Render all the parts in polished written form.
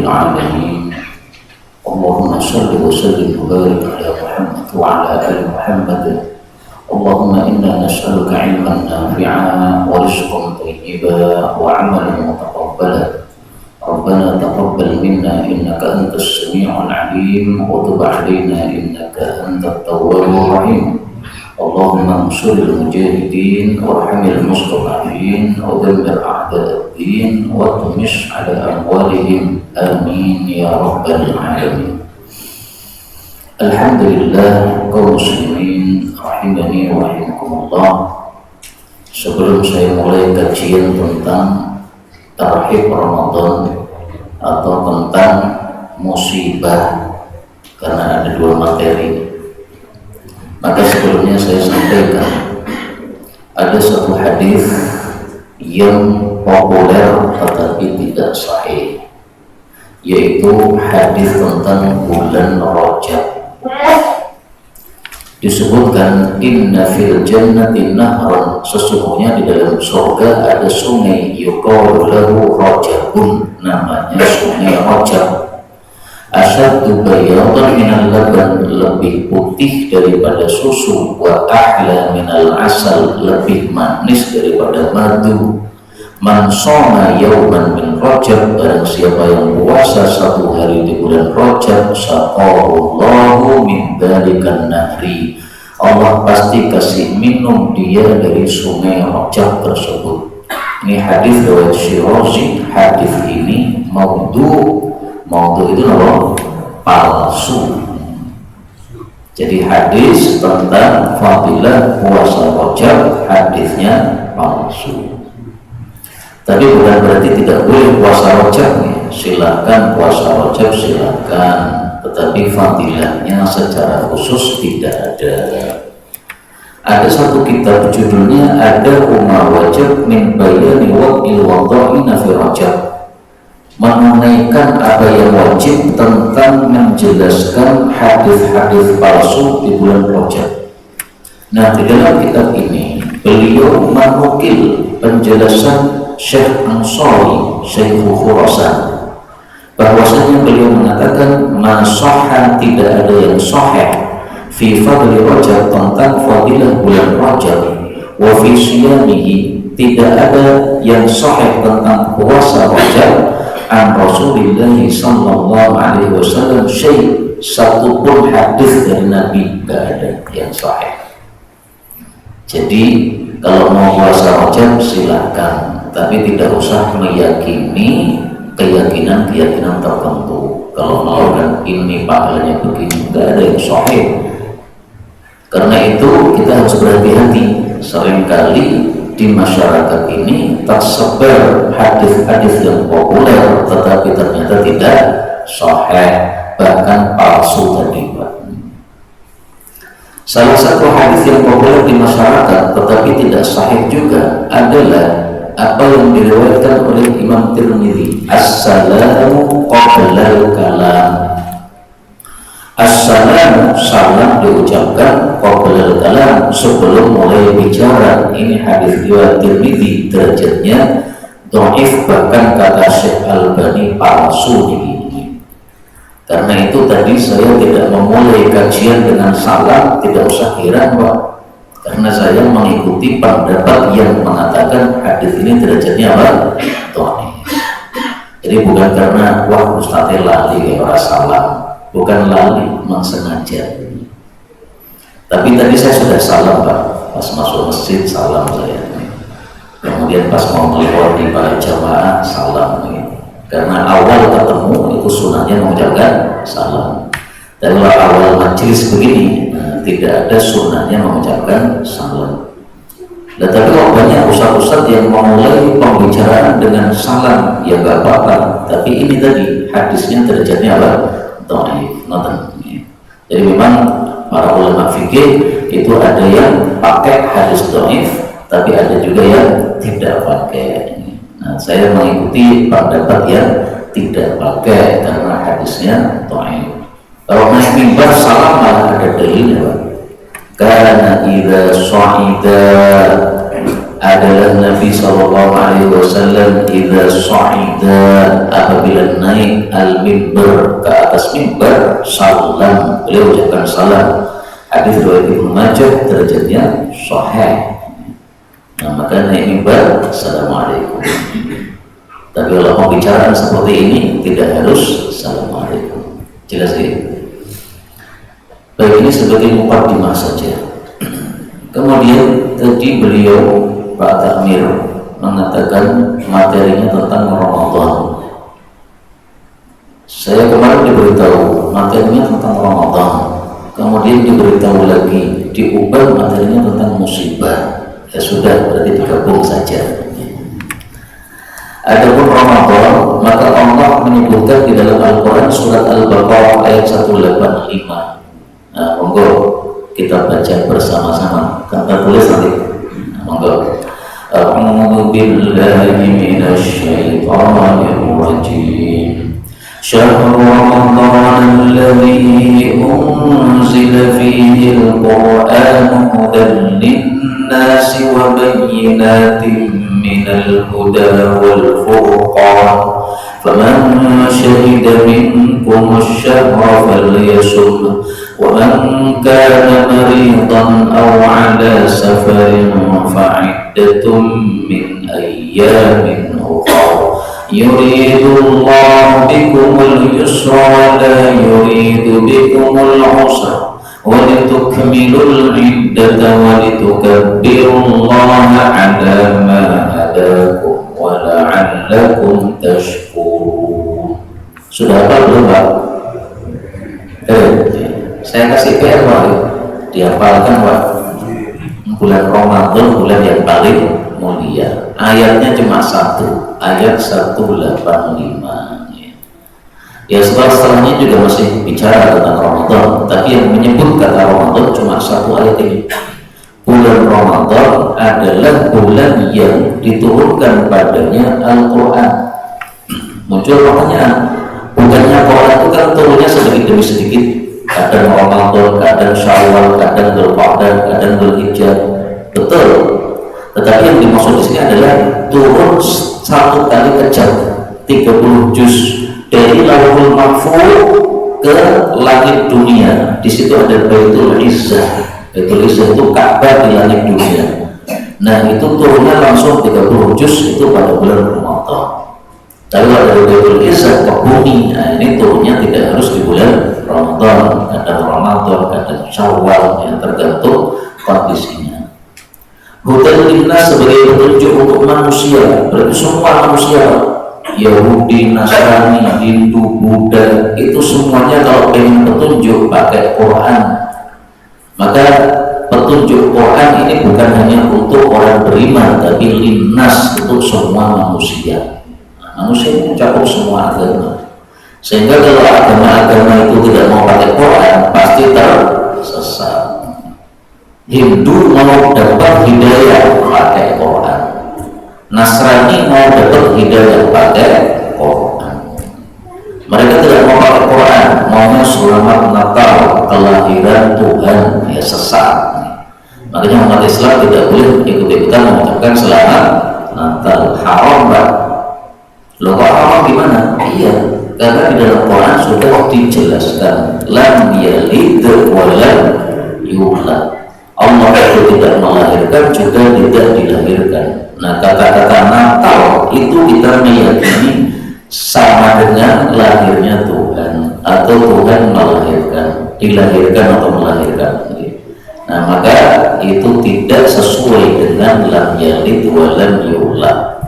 العالمين اللهم صل وسلم وبارك على محمد وعلى آل محمد اللهم إنا نسألك علما نافعا ورزقا طيبا وعملا متقبلا ربنا تقبل منا إنك أنت السميع العليم وتب علينا إنك أنت التواب الرحيم اللهم انصر المجاهدين وارحم المستضعفين ودمر أعداء الدين واطمس على أموالهم آمين يا رب العالمين. Alhamdulillah kaum muslimin rahimani wa rahimakumullah. Sebelum saya mulai kajian tentang tarhib Ramadan atau tentang musibah, karena ada dua materi, maka sebelumnya saya sampaikan ada satu hadis yang populer tetapi tidak sahih, yaitu hadis tentang bulan Rajab. Disebutkan inna fil jannati nahran, sesungguhnya di dalam surga ada sungai yuqalu lahu Rajabun, namanya sungai Rajab. Asyaddu bayadan minal laban, lebih putih daripada susu, wa ahla minal asal, lebih manis daripada madu. Man shoma yawman min Rajab, barang siapa yang puasa satu hari di bulan Rajab, saqahullahu min dzalikan nahri, Allah pasti kasih minum dia dari sungai Rajab tersebut. Ini hadis riwayat Syirazi. Hadis ini maudhu. Maudhu itu apa? Palsu. Jadi hadis tentang fadilah puasa Rajab hadisnya palsu. Tapi bukan berarti tidak boleh puasa Rajab, silakan puasa Rajab, silakan, tetapi fadilahnya secara khusus tidak ada. Ada satu kitab judulnya ada Umar Wajib min bayani waqil wadha'ina fi Rajab, menunaikan apa yang wajib tentang menjelaskan hadis-hadis palsu di bulan Rajab. Nah, di dalam kitab ini beliau menukil penjelasan Syekh Ansari, Syekhul Khurasan, bahwasanya beliau mengatakan masahan, tidak ada yang sahih fi fadli Rajab, tentang fadilah bulan Rajab, wa fi siyamihi, tidak ada yang sahih tentang puasa Rajab, an Rasulillah sallallahu alaihi wasallam syai', satu pun hadis dari Nabi tidak ada yang sahih. Jadi kalau mau puasa Rajab silakan, tapi tidak usah meyakini keyakinan tertentu. Kalau mau kan ini pahalanya begini, tidak ada yang sahih. Karena itu kita harus berhati-hati. Seringkali di masyarakat ini tersebar hadis-hadis yang populer tetapi ternyata tidak sahih, bahkan palsu tadi, Pak. Salah satu hadis yang populer di masyarakat tetapi tidak sahih juga adalah apa yang diriwayatkan oleh Imam Tirmidzi, as-salamu qabla al-kalam. As-salam, salam diucapkan qabla al-kalam, sebelum mulai bicara. Ini hadis riwayat Tirmidzi, derajatnya dhaif, bahkan kata Syekh Albani palsu ini. Karena itu tadi saya tidak memulai kajian dengan salam, tidak usah heran, Pak, karena saya mengikuti pendapat yang mengatakan hadis ini derajatnya apa? Dhaif. Jadi bukan karena wah Ustaz lali orang salam, bukan lali, memang sengaja. Tapi tadi saya sudah salam, Pak, pas masuk masjid salam saya. Kemudian pas mau melewati para jamaah salam gitu. Karena awal ketemu itu sunahnya mengucapkan salam. Dan kalau awal majelis begini, tidak ada sunnahnya mengucapkan salam. Nah, tapi banyak ustaz-ustaz yang memulai pembicaraan dengan salam, ya nggak apa-apa. Tapi ini tadi hadisnya derajatnya apa? Dhaif. Jadi memang para ulama fikih itu ada yang pakai hadis dhaif, tapi ada juga yang tidak pakai. Nah, saya mengikuti pendapat yang tidak pakai karena hadisnya dhaif. Kalau naik mimbar salam malah ada dalilnya, Pak. Karena idza sha'ida, adalah Nabi sallallahu alaihi wasallam idza sha'ida, apabila naik al-mimbar, ke atas mimbar, salam, beliau ucapkan salam. Hadis riwayat Ibnu Majah, derajatnya sahih. Nah, maka naik mimbar, assalamualaikum. Tapi kalau mau bicara seperti ini tidak harus assalamualaikum. Jelas ya? Baik, ini sebagai mukadimah saja. Kemudian tadi beliau Pak Takmir mengatakan materinya tentang Ramadan. Saya kemarin diberitahu materinya tentang Ramadan, kemudian diberitahu lagi diubah materinya tentang musibah. Ya sudah, berarti digabung saja. Adapun Ramadan, maka Allah menyebutkan di dalam Al-Quran surat Al-Baqarah ayat 185. Nah, monggo kita baca bersama-sama. Kan tertulis nanti. Nah, monggo. A'udzu billahi minasy syaithanir rajim. Syahrul Ramadan alladzi unzila fihi al-Qur'an hudan lin-nasi wa bayyinatin minal huda wal furqan. فمن شهد منكم الشهر فليصم ومن كان مريضا أو على سفر فعدة من أيام أخر يريد الله بكم اليسر ولا يريد بكم العسر ولتكملوا العدة ولتكبروا الله على ما هداكم ولعلكم تشكرون. Sudah apa belum Pak? Saya kasih PR Pak, dihafalkan Pak. Bulan Ramadan bulan yang paling mulia. Ayatnya cuma satu, ayat 185. Ya setelahnya juga masih bicara tentang Ramadan, tapi yang menyebut kata Ramadan cuma satu ayat ini. Bulan Ramadan adalah bulan yang diturunkan padanya Al-Quran. Muncul pertanyaan, bukannya Quran itu kan turunnya sedikit demi sedikit, kadang Ramadan, kadang Syawal, kadang Dzulqa'dah, kadang Dzulhijjah, betul. Tetapi yang dimaksud di sini adalah turun satu kali kejap, 30 juz dari Lauhul Mahfuz ke langit dunia. Di situ ada Baitul Izzah. Baitul Izzah itu Ka'bah di langit dunia. Nah itu turunnya langsung 30 juz itu pada bulan Ramadan. Tapi kalau dari Baitul Izzah ke bumi, nah ini turunnya tidak harus di bulan Ramadan, kadang Ramadan, kadang Syawal, yang tergantung kondisinya. Hudan linnas sebagai petunjuk untuk manusia, berarti semua manusia, Yahudi, Nasrani, Hindu, Buddha, itu semuanya kalau ingin petunjuk pakai Quran. Maka petunjuk Quran ini bukan hanya untuk orang beriman, tapi linnas, untuk semua manusia. Nah, manusia ini mencakup semua agama. Sehingga kalau agama-agama itu tidak mau pakai Quran, pasti tersesat. Hindu mau dapat hidayah pakai Quran, Nasrani mau dapat hidayah pakai Quran. Mereka tidak mau pakai Quran, maunya selamat Natal, kelahiran Tuhan, ya sesat. Makanya umat Islam tidak boleh ikut-ikutan mengucapkan selamat Natal, haram Pak. Loh kok haram gimana? Iya, karena di dalam Quran sudah dijelaskan lam yalid wa lam yulad. Allah itu tidak melahirkan juga tidak dilahirkan. Nah kata-kata Natal itu kita meyakini sama dengan lahirnya Tuhan atau Tuhan melahirkan, dilahirkan atau melahirkan. Nah maka itu tidak sesuai dengan lam yalid wa lam yulad.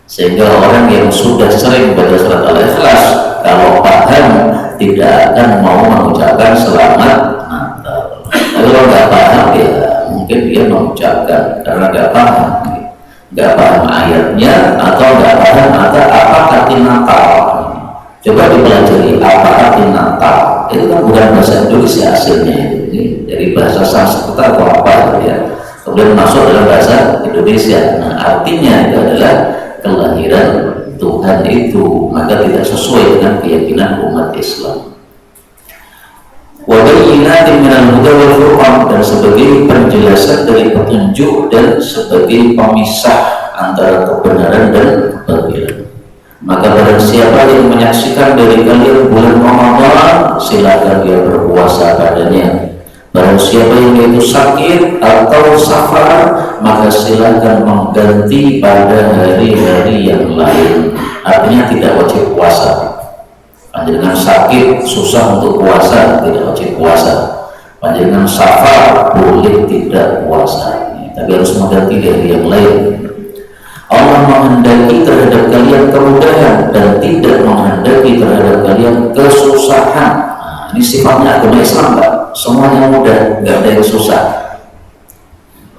Sehingga orang yang sudah sering baca surat Al-Ikhlas kalau paham tidak akan mau mengucapkan selamat Natal. Kalau nggak paham ya mungkin dia mengucapkan karena nggak paham ayatnya atau nggak paham atau apa arti Natal. Coba dipelajari apa arti Natal. Itu kan bukan bahasa Indonesia hasilnya, ini dari bahasa Sanskerta atau apa ya. Kemudian masuk dalam bahasa Indonesia. Nah artinya itu adalah kelahiran Tuhan itu, maka tidak sesuai dengan keyakinan umat Islam. Wa bayyinatin minal huda wal furqan, dan sebagai penjelasan dari petunjuk dan sebagai pemisah antara kebenaran dan kebatilan. Maka barang siapa yang menyaksikan dari kalian bulan Ramadan, silakan dia berpuasa padanya. Barang siapa yang itu sakit atau safar, maka silakan mengganti pada hari-hari yang lain. Artinya tidak wajib puasa. Panjenengan sakit susah untuk puasa, tidak wajib puasa. Panjenengan safar boleh tidak puasa, tapi harus mengganti hari yang lain. Allah menghendaki terhadap kalian kemudahan dan tidak menghendaki terhadap kalian kesusahan. Nah, ini sifatnya agama Islam, Pak. Semuanya mudah, nggak ada yang susah.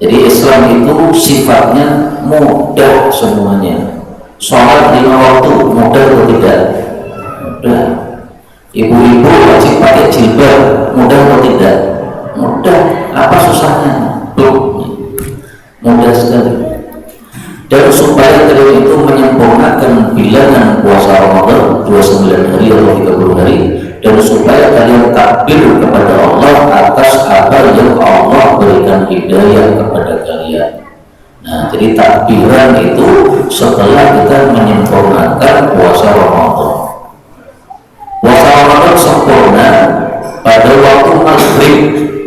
Jadi Islam itu sifatnya mudah semuanya. Sholat 5 waktu mudah atau tidak? Mudah. Ibu-ibu wajib pakai jilbab mudah atau tidak? Mudah. Apa susahnya? Mudah sekali. Dan supaya kalian itu menyempurnakan bilangan puasa Ramadan 29 hari atau 30 hari, dan supaya kalian takbir kepada Allah atas apa yang Allah berikan hidayah kepada kalian. Nah, jadi takbiran itu setelah kita menyempurnakan puasa Ramadan. Puasa Ramadan sempurna pada waktu maghrib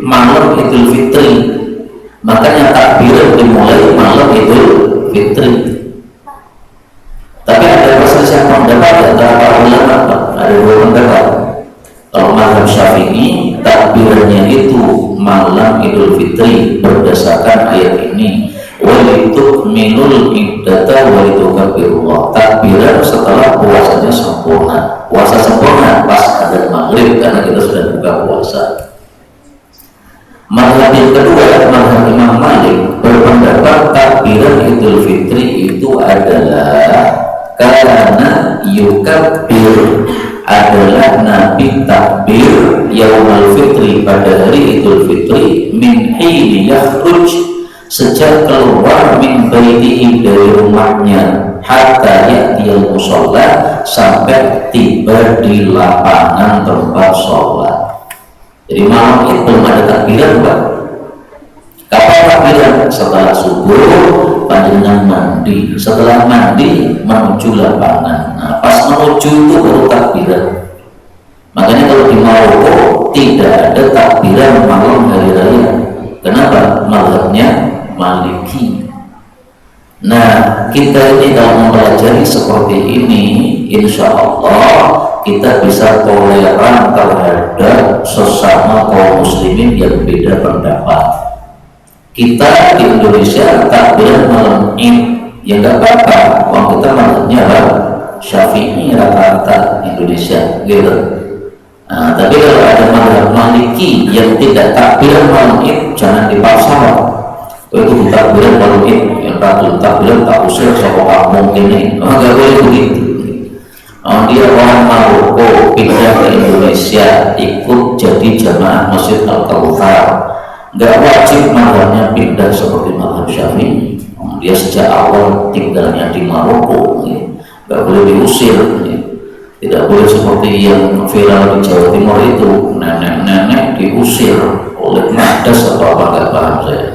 malam Idul Fitri. Makanya takbiran dimulai malam Idul Fitri. Tapi ada perselisihan pendapat antara para ulama, ada 2 pendapat. Kalau mazhab Syafi'i, takbirannya itu malam Idul Fitri berdasarkan ayat ini, walitukmilul iddata walitukabbirullah. Takbiran setelah puasanya sempurna. Puasa sempurna pas ada maghrib karena kita sudah buka puasa. Mazhab yang kedua, mazhab Imam Malik, berpendapat takbiran Idul Fitri itu adalah karena yukabbir, adalah Nabi takbir Yaumul Fitri pada hari Idul Fitri min hini yakhruj, sejak keluar min baitihi dari rumahnya, hatta ya'tiyal musalla, sampai tiba di lapangan tempat sholat. Jadi malam itu belum ada takbiran, Pak. Kapan takbiran? Setelah subuh panjenengan mandi, setelah mandi menuju lapangan. Nah, pas menuju itu baru takbiran. Makanya kalau di Maroko tidak ada takbiran malam hari raya. Kenapa? Mazhabnya Maliki. Nah, kita ini kalau mempelajari seperti ini, insya Allah kita bisa toleran terhadap sesama kaum muslimin yang beda pendapat. Kita di Indonesia takbiran malam Id, ya nggak apa-apa. Wong kita mazhabnya Syafi'i rata-rata Indonesia, gitu. Nah, tapi kalau ada mazhab Maliki yang tidak takbiran malam Id, jangan dipaksa. Itu takbiran malam Id, yang takbiran tak usir sama kamu ini, nggak boleh begitu. Dia orang Maroko pindah ke Indonesia, ikut jadi jamaah Masjid Al-Kautsar, nggak wajib mazhabnya pindah seperti mazhab Syafi'i. Dia sejak awal tinggalnya di Maroko, nggak boleh diusir. Tidak boleh seperti yang viral di Jawa Timur itu, nenek-nenek diusir oleh Madas atau apa, nggak paham saya.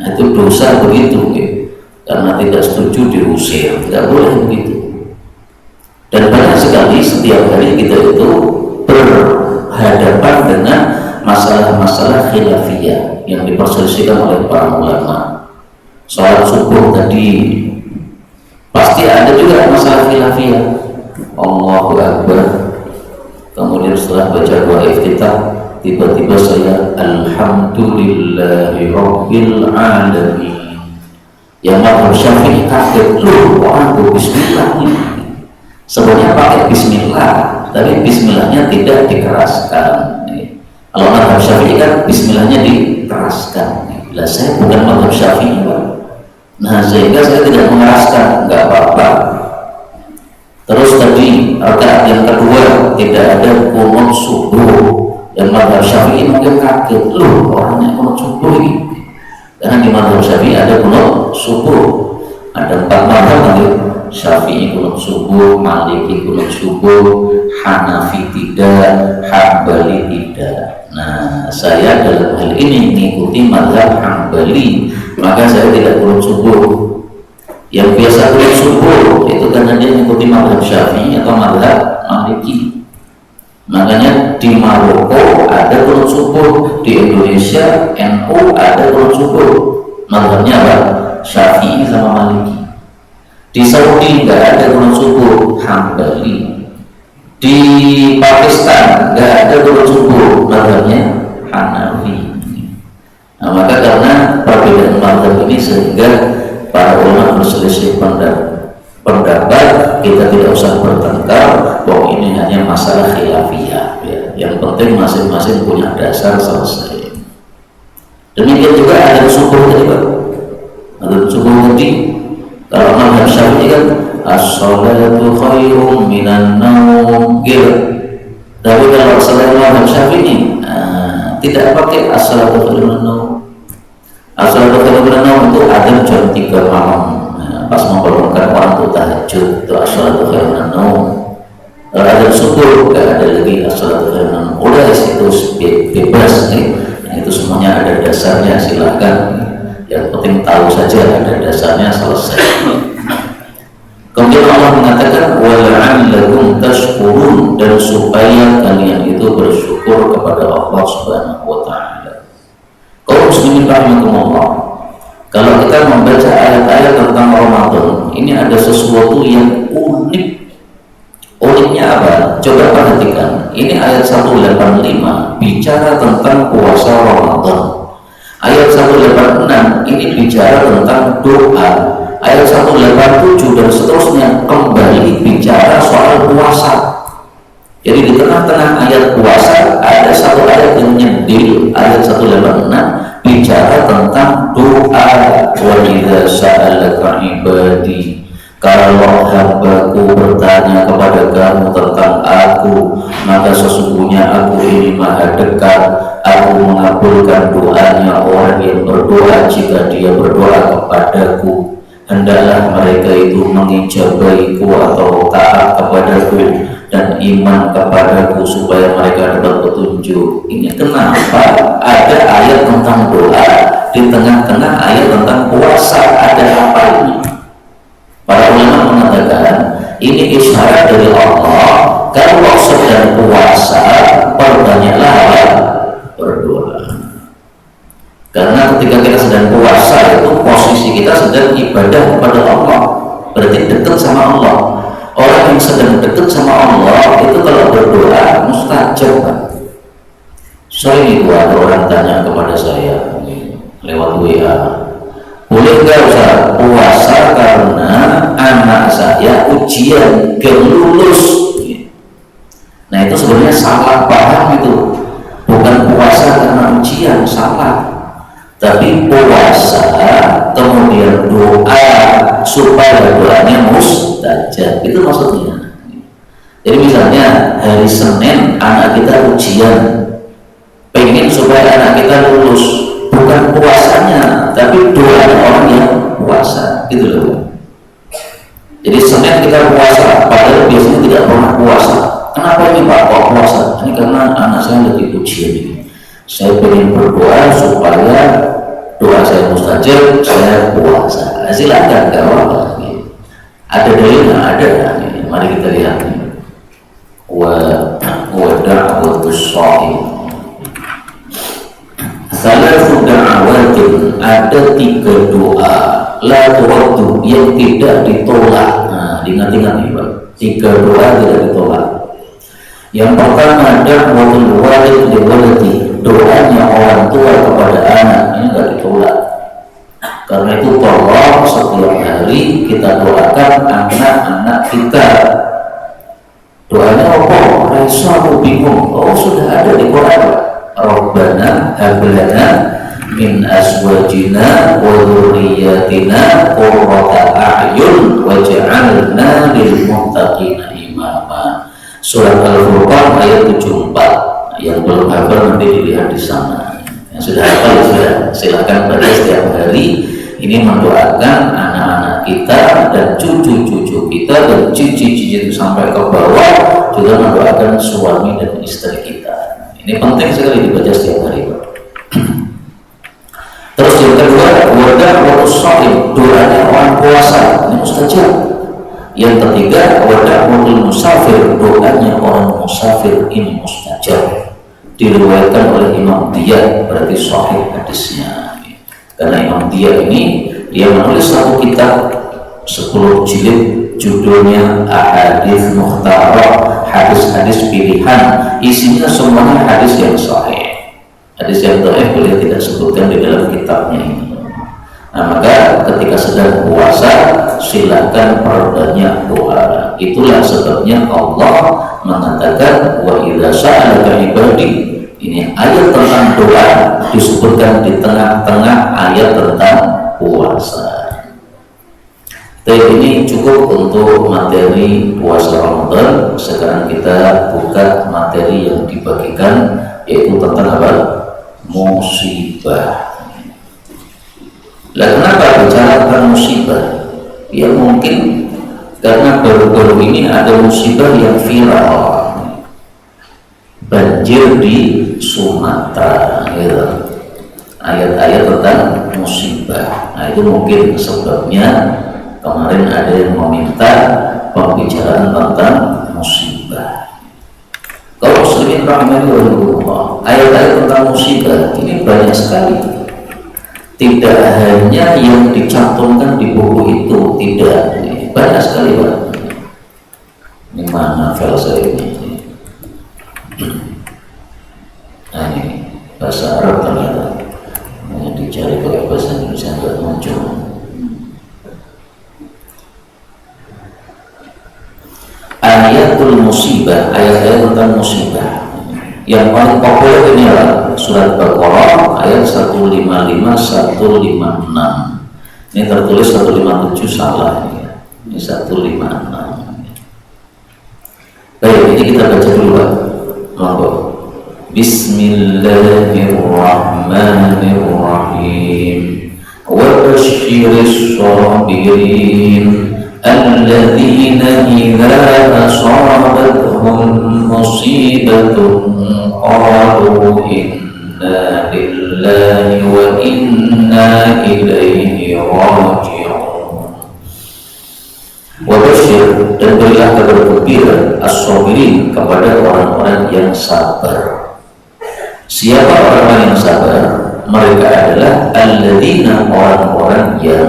Nah, itu dosa begitu, karena tidak setuju diusir, nggak boleh begitu. Dan banyak sekali setiap hari kita itu berhadapan dengan masalah-masalah khilafiyah yang diperselisihkan oleh para ulama. Sholat subuh tadi pasti ada juga masalah khilafiyah. Allahu Akbar, kemudian setelah baca doa iftitah, tiba-tiba saya Alhamdulillahi Rabbil Alamin. Yang mazhab Syafi'i kaget, loh orang berbismillah ini. Sebenarnya pakai bismillah, tapi bismillahnya tidak dikeraskan. Kalau mazhab Syafi'i kan bismillahnya dikeraskan. Lah saya bukan mazhab Syafi'i, Pak. Nah, sehingga saya tidak mengeraskan, nggak apa-apa. Terus tadi rakaat yang kedua tidak ada qunut subuh, dan mazhab Syafi'i mungkin kaget, loh orangnya qunut subuh ini. Karena di mazhab Syafi'i ada qunut subuh. Ada 4 mazhab nanti. Syafi'i qunut subuh, Maliki qunut subuh, Hanafi tidak, Hambali tidak. Nah, saya dalam hal ini mengikuti mazhab Hambali, maka saya tidak qunut subuh. Yang biasa qunut subuh itu karena dia mengikuti mazhab Syafi'i atau mazhab Maliki. Makanya di Maroko ada kunut subuh, di Indonesia NU ada kunut subuh. Mazhabnya apa? Syafi'i sama Maliki. Di Saudi nggak ada kunut subuh, Hambali. Di Pakistan nggak ada kunut subuh, mazhabnya Hanafi. Nah, maka karena perbedaan mazhab ini sehingga para ulama berselisih pendapat, kita tidak usah bertengkar bahwa ini hanya masalah khilafiyah ya. Yang penting masing-masing punya dasar, selesai. Demikian juga ada subuh tadi Pak. Ada subuh tadi kalau mazhab Syafi'i kan as-salatu khairum minan naum gitu. Tapi kalau selain mazhab Syafi'i tidak pakai as-salatu khairum minan naum. As-salatu khairum minan naum itu ada jam 3 malam. Pas membangunkan orang untuk tahajud, itu as-salatu khairum minan naum. Kalau ada subuh nggak ada lagi as-salatu khairum minan naum. Udah itu bebas nih. Itu semuanya ada dasarnya, silakan. Yang penting tahu saja ada dasarnya, selesai. Kemudian Allah mengatakan wala'allakum tashkurun, dan supaya kalian itu bersyukur kepada Allah Subhanahu wa taala. Kaum muslimin rahimakumullah, kalau kita membaca ayat-ayat tentang Ramadan, ini ada sesuatu yang unik. Uniknya apa? Coba perhatikan. Ini ayat 185 bicara tentang puasa Ramadan. Ayat 186 ini bicara tentang doa. Ayat 187 dan seterusnya kembali bicara soal puasa. Jadi di tengah-tengah ayat puasa ada satu ayat yang nyendil, ayat 186 bicara tentang doa. Wa idza sa'alaka ibadi, kalau hambaku bertanya kepada kamu tentang aku, maka sesungguhnya aku ini maha dekat. Aku mengabulkan doanya orang yang berdoa jika dia berdoa kepadaku. Hendaklah mereka itu mengijabaiku atau taat kepadaku dan iman kepadaku supaya mereka dapat petunjuk. Ini kenapa ada ayat tentang doa di tengah-tengah ayat tentang puasa? Ada apa ini? Para ulama mengatakan ini isyarat dari Allah, kalau sedang puasa perbanyaklah berdoa. Karena ketika kita sedang puasa itu posisi kita sedang ibadah kepada Allah, berarti dekat sama Allah. Orang yang sedang dekat sama Allah itu kalau berdoa mustajab. Sering itu ada orang tanya kepada saya lewat WA, boleh nggak usah puasa karena anak saya ujian belum lulus. Nah itu sebenarnya salah paham itu. Bukan puasa karena ujian, salah. Tapi puasa kemudian doa supaya doanya mustajab, itu maksudnya. Jadi misalnya hari Senin anak kita ujian, pengen supaya anak kita lulus, bukan puasanya tapi doanya orang yang puasa, gitu loh. Jadi Senin kita puasa padahal biasanya tidak pernah puasa. Kenapa ini Pak kok puasa? Ini karena anak saya lagi ujian ini. Saya ingin berdoa supaya doa saya mustajab, saya puasa. Silakan, gak apa-apa. Ada dalilnya, ada. Mari kita lihat. Wa da'watus shaim. Salasu da'awatin, ada 3 doa la turaddu, yang tidak ditolak. Nah, ingat-ingat nih Pak. 3 doa tidak ditolak. Yang pertama da'watul walid li waladi, doanya orang tua kepada anak, ini tidak ditolak. Karena itu tolong setiap hari kita doakan anak-anak kita. Doanya apa? Raisamu bingung. Oh sudah ada di Quran. Rabbana hablana min azwajina wa dzurriyyatina qurrata a'yun waj'alna lil muttaqina imama. Surat Al-Furqan ayat 74. Yang belum hafal nanti dilihat di sana. Yang sudah hafal sudah silakan baca setiap hari. Ini mendoakan anak-anak kita dan cucu-cucu kita dan cici-cici itu sampai ke bawah, juga mendoakan suami dan istri kita. Ini penting sekali dibaca setiap hari Pak. Terus yang kedua, wadah wa shaim, doanya orang puasa, ini mustajab. Yang ketiga, wada'ul musafir, doanya orang musafir ini mustajab. Diriwayatkan oleh Imam Diya, berarti sahih hadisnya. Karena Imam Diya ini dia menulis satu kitab 10 jilid, judulnya Ahadits Mukhtarah, hadis-hadis pilihan. Isinya semuanya hadis yang sahih. Hadis yang dhaif beliau tidak sebutkan di dalam kitabnya ini. Nah, maka ketika sedang puasa silakan perbanyak doa. Itulah sebabnya Allah mengatakan wa idza sa'alaka ibadi. Ini ayat tentang doa disebutkan di tengah-tengah ayat tentang puasa. Tapi ini cukup untuk materi puasa Ramadan. Sekarang kita buka materi yang dibagikan, yaitu tentang apa? Musibah. Lah kenapa bicara tentang musibah? Ya mungkin karena baru-baru ini ada musibah yang viral, banjir di Sumatera, gitu. Ayat-ayat tentang musibah. Nah itu mungkin sebabnya kemarin ada yang meminta pembicaraan tentang musibah. Kalau muslimin rahimahullah, ayat-ayat tentang musibah ini banyak sekali. Tidak hanya yang dicantumkan di buku itu, tidak, banyak sekali Pak. Ini mana file saya ini? Nah ini bahasa Arab ternyata. Ini dicari pakai bahasa Indonesia nggak muncul. Ayatul musibah, ayat-ayat tentang musibah. Yang paling populer ini adalah surat Baqarah ayat 155 156. Ini tertulis 157 salah ya. Ini 156. Baik, ini kita baca dulu Pak. Monggo. Bismillahirrahmanirrahim. Wa basyiris sabirin alladzina idza asabatuhum musibatun qalu inna lillahi wa inna ilaihi raji'un. Wa basyir, dan berilah kabar gembira as-sabirin, kepada orang-orang yang sabar. Siapa orang-orang yang sabar? Mereka adalah alladzina, orang-orang yang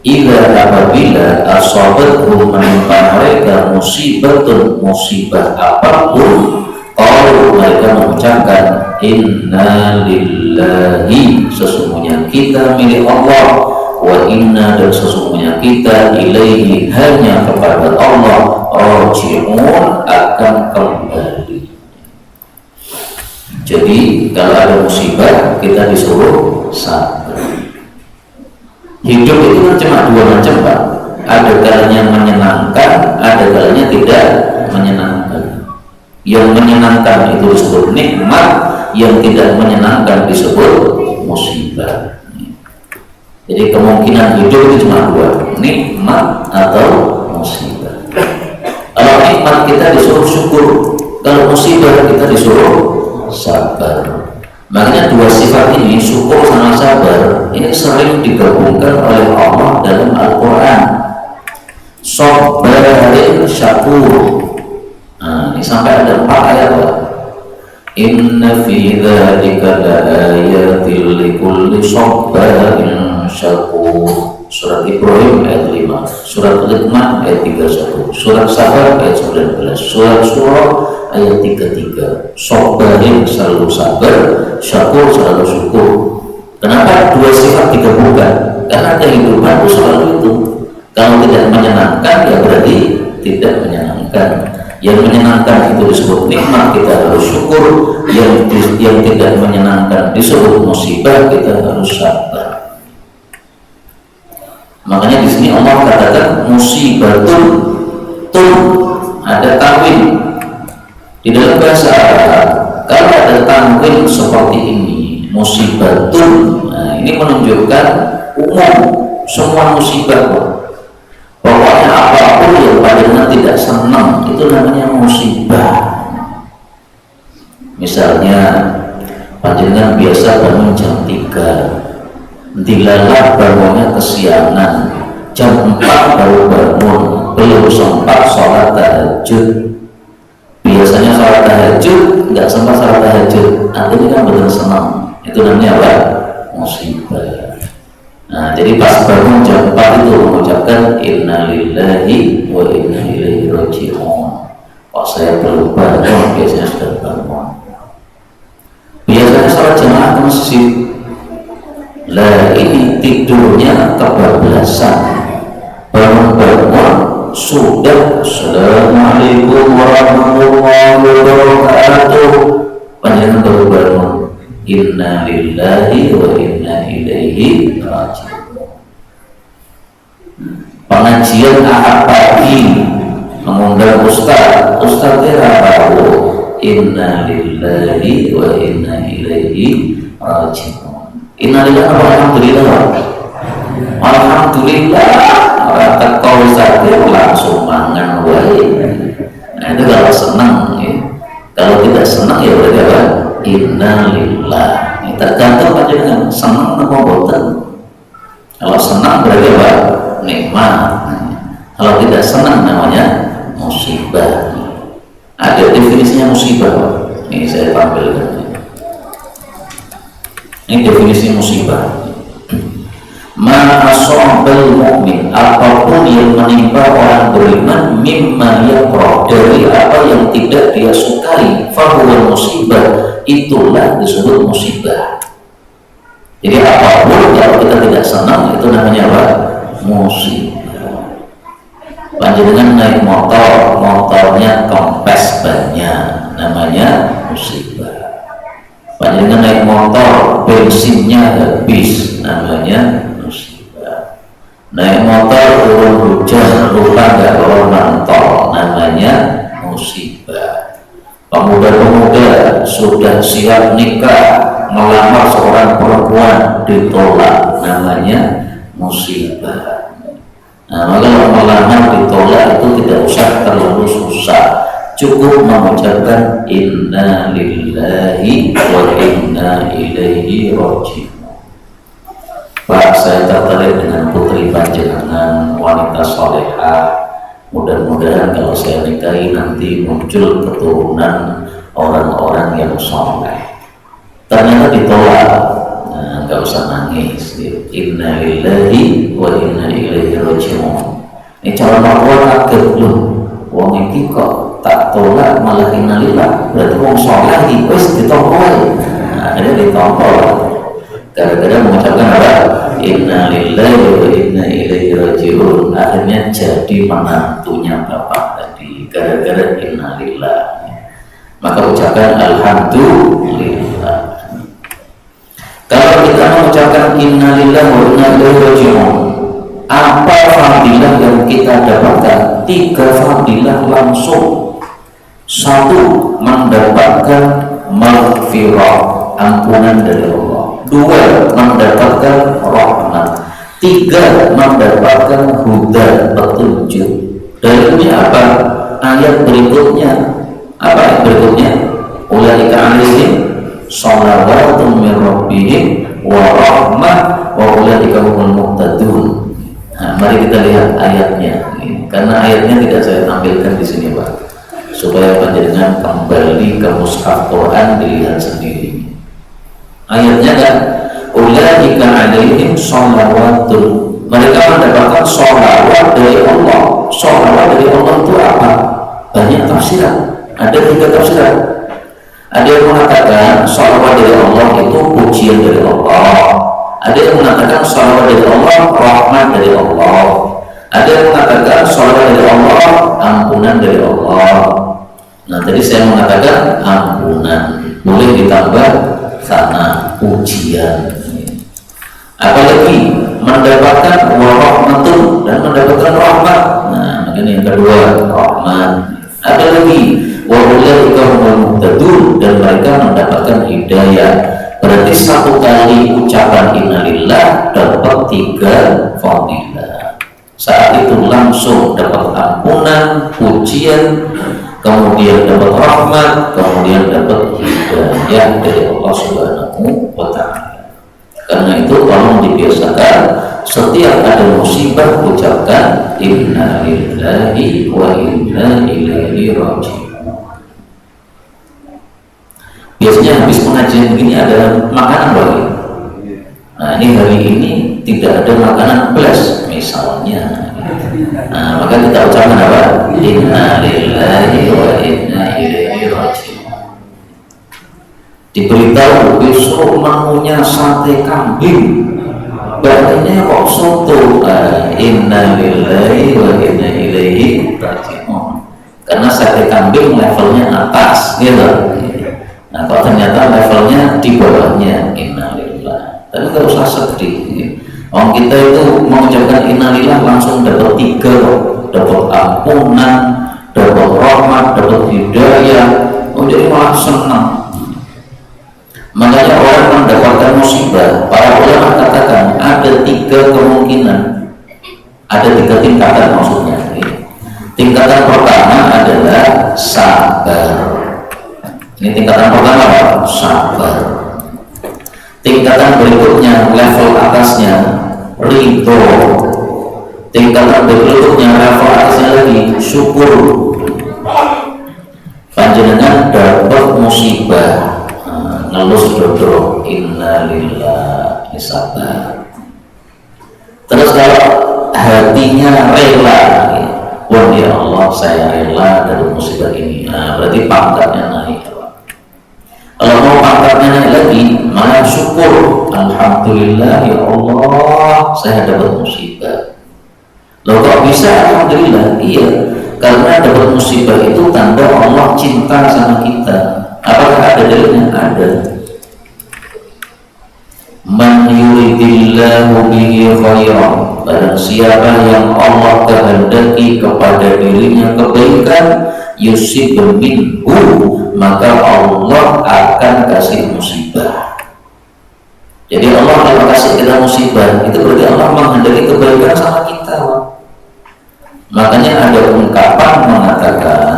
idza apabila asabatuhum, menimpa mereka musibatun, musibah apapun, kalau mereka mengucapkan inna lillahi, sesungguhnya kita milik Allah, wa inna, dan sesungguhnya kita ilaihi, hanya kepada Allah, raji'un, akan kembali. Jadi kalau ada musibah kita disuruh sabar. Hidup itu kan cuma dua macam Pak. Ada kalanya menyenangkan, ada kalanya tidak menyenangkan. Yang menyenangkan itu disebut nikmat, yang tidak menyenangkan disebut musibah. Jadi kemungkinan hidup itu cuma dua, nikmat atau musibah. Kalau nikmat kita disuruh syukur, kalau musibah kita disuruh sabar. Makanya dua sifat ini, syukur sama sabar, ini sering digabungkan oleh Allah dalam Al-Quran. Sabarin syakur. Nah, ini sampai ada 4 ayat lah. Inna fi dzalika laayatil likulli sabarin syakur. Surat Ibrahim ayat 5, Surat Luqman ayat 31, Surat Sabar ayat 19, Surat Surah ayat 33. Sabarin, selalu sabar, syakur, selalu syukur. Kenapa dua sifat digabungkan? Karena kehidupan itu selalu itu. Kalau tidak menyenangkan ya berarti tidak menyenangkan. Yang menyenangkan itu disebut nikmat, kita harus syukur. Yang tidak menyenangkan disebut musibah, kita harus sabar. Makanya di sini Allah katakan musibatun, ada tanwin di dalam bahasa Arab. Kalau ada tanwin seperti ini, musibatun, nah ini menunjukkan umum, semua musibah. Pokoknya apapun yang padanya tidak senang itu namanya musibah. Misalnya panjenengan biasa bangun jam 3, dilalah bangunnya kesiangan, jam 4 baru bangun, belum sempat sholat tahajud. Biasanya sholat tahajud nggak sempat sholat tahajud, artinya kan betul senang, itu namanya apa? Musibah. Nah, jadi pas bangun jam 4 itu mengucapkan innalillahi wa inna ilaihi raji'un. Kok saya belum bangun, biasanya sudah bangun. Biasanya sholat jamaah ke masjid. Lah ini tidurnya kebablasan, bangun-bangun sudah assalamualaikum warahmatullahi wabarakatuh, panjangan baru bangun inna lillahi wa inna ilaihi raji'un. Pengajian ahad pagi mengundang ustaz kira tahu inna lillahi wa inna ilaihi raji'un. Inna lillahi wa alhamdulillah. Alhamdulillah, orang tekau saja langsung mangan wae. Nah itu kalau senang ya. Kalau tidak senang ya berarti apa? Inna lillah. Ini tergantung aja dengan senang atau boten. Kalau senang berarti apa? Nikmat. Kalau tidak senang namanya musibah. Ada definisinya musibah. Ini saya tampilkan. Ini definisi musibah. Ma'asabal mu'min, apapun yang menimpa orang beriman, mimma yakrah, dari apa yang tidak dia sukai, fahuwa musibah, itulah disebut musibah. Jadi apapun kalau kita tidak senang, itu namanya apa? Musibah. Panjenengan naik motor, motornya kempes banyak, namanya musibah. Panjenengan naik motor, bensinnya habis, namanya musibah. Naik motor turun hujan, lupa nggak bawa mantol, namanya musibah. Pemuda-pemuda sudah siap nikah, melamar seorang perempuan, ditolak, namanya musibah. Nah, maka kalau melamar ditolak itu tidak usah terlalu susah, cukup mengucapkan inna lillahi wa inna ilaihi raji'un. Pak, saya tertarik dengan putri panjenengan, wanita solehah. Mudah-mudahan kalau saya nikahi nanti muncul keturunan orang-orang yang soleh. Ternyata ditolak. Nah, nggak usah nangis. Inna lillahi wa inna ilaihi raji'un. Ini calon mertua kaget loh. Wong iki kok tak tolak malah innalillah, berarti wong soleh iki wis ditompo. Nah, ada ditompo. Gara-gara mengucapkan apa? Inna lillahi wa inna ilaihi raji'un, akhirnya jadi menantunya bapak tadi gara-gara innalillah. Maka ucapkan alhamdulillah. Kalau kita mengucapkan innalillahi wa inna ilaihi raji'un, apa fadilah yang kita dapatkan? 3 fadilah langsung. 1, mendapatkan maghfirah, ampunan dari Allah. 2, mendapatkan rahmat. 3, mendapatkan huda, petunjuk. Dalilnya apa? Ayat berikutnya. Apa ayat berikutnya? Ulaika alaihim shalawatun min rabbihim wa rahmah wa ulaika humul muhtadun. Nah, mari kita lihat ayatnya. Karena ayatnya tidak saya tampilkan di sini, Pak, supaya panjenengan kembali ke mushaf Quran dilihat sendiri. Ayatnya kan, ulaika alaihim shalawatun, mereka mendapatkan sholawat dari Allah. Sholawat dari Allah itu apa? Banyak tafsiran. Ada 3 tafsiran. Ada yang mengatakan sholawat dari Allah itu pujian dari Allah. Ada yang mengatakan sholawat dari Allah rahmat dari Allah. Ada yang mengatakan sholawat dari Allah ampunan dari Allah. Nah, tadi saya mengatakan ampunan, boleh ditambah sana pujian. Apalagi mendapatkan warahmatun, dan mendapatkan rahmat. Nah, mungkin yang kedua rahmat. Ada lagi wa ulaika humul muhtadun, dan mereka mendapatkan hidayah. Berarti 1 kali ucapan innalillah dapat 3 fadilah. Saat itu langsung dapat ampunan, pujian, kemudian dapat rahmat, kemudian dapat hidayah dari Allah Subhanahu wa ta'ala. Karena itu tolong dibiasakan setiap ada musibah ucapkan inna lillahi wa inna ilaihi raji'un. Biasanya habis pengajian begini ada makanan lagi. Nah ini hari ini tidak ada makanan plus misalnya. Nah maka kita ucapkan apa? Inna lillahi wa inna ilaihi raji'un. Diberitahu besok menunya sate kambing, bahannya kok soto. Inna lillahi wa inna ilaihi raji'un. Karena sate kambing levelnya atas, gitu. Nah, kalau ternyata levelnya di bawahnya, innalillah. Tapi nggak usah sedih. Orang kita itu mengucapkan innalillah langsung dapat 3, dapat ampunan, dapat rahmat, dapat hidayah. Jadi malah senang. Makanya orang mendapatkan musibah, para ulama katakan ada 3 kemungkinan, ada 3 tingkatan maksudnya. Tingkatan pertama adalah sabar. Ini tingkatan pertama apa? Sabar. Tingkatan berikutnya, level atasnya ridho. Tingkatan berikutnya, level atasnya lagi syukur. Panjenengan dapat musibah, ngelus dodro, innalillahi sabar. Terus kalau hatinya rela, wah ya Allah saya rela dari musibah ini, nah berarti pangkatnya naik. Kalau mau pangkatnya naik lagi, malah syukur, alhamdulillah ya Allah saya dapat musibah. Loh kok bisa alhamdulillah? Iya, karena dapat musibah itu tanda Allah cinta sama kita. Apakah ada dalilnya? Ada. Man yuridillahu bihi khairan, barang siapa yang Allah kehendaki kepada dirinya kebaikan, yusib minhu, maka Allah akan kasih musibah. Jadi Allah kalau kasih kita musibah, itu berarti Allah menghendaki kebaikan sama kita. Makanya ada ungkapan mengatakan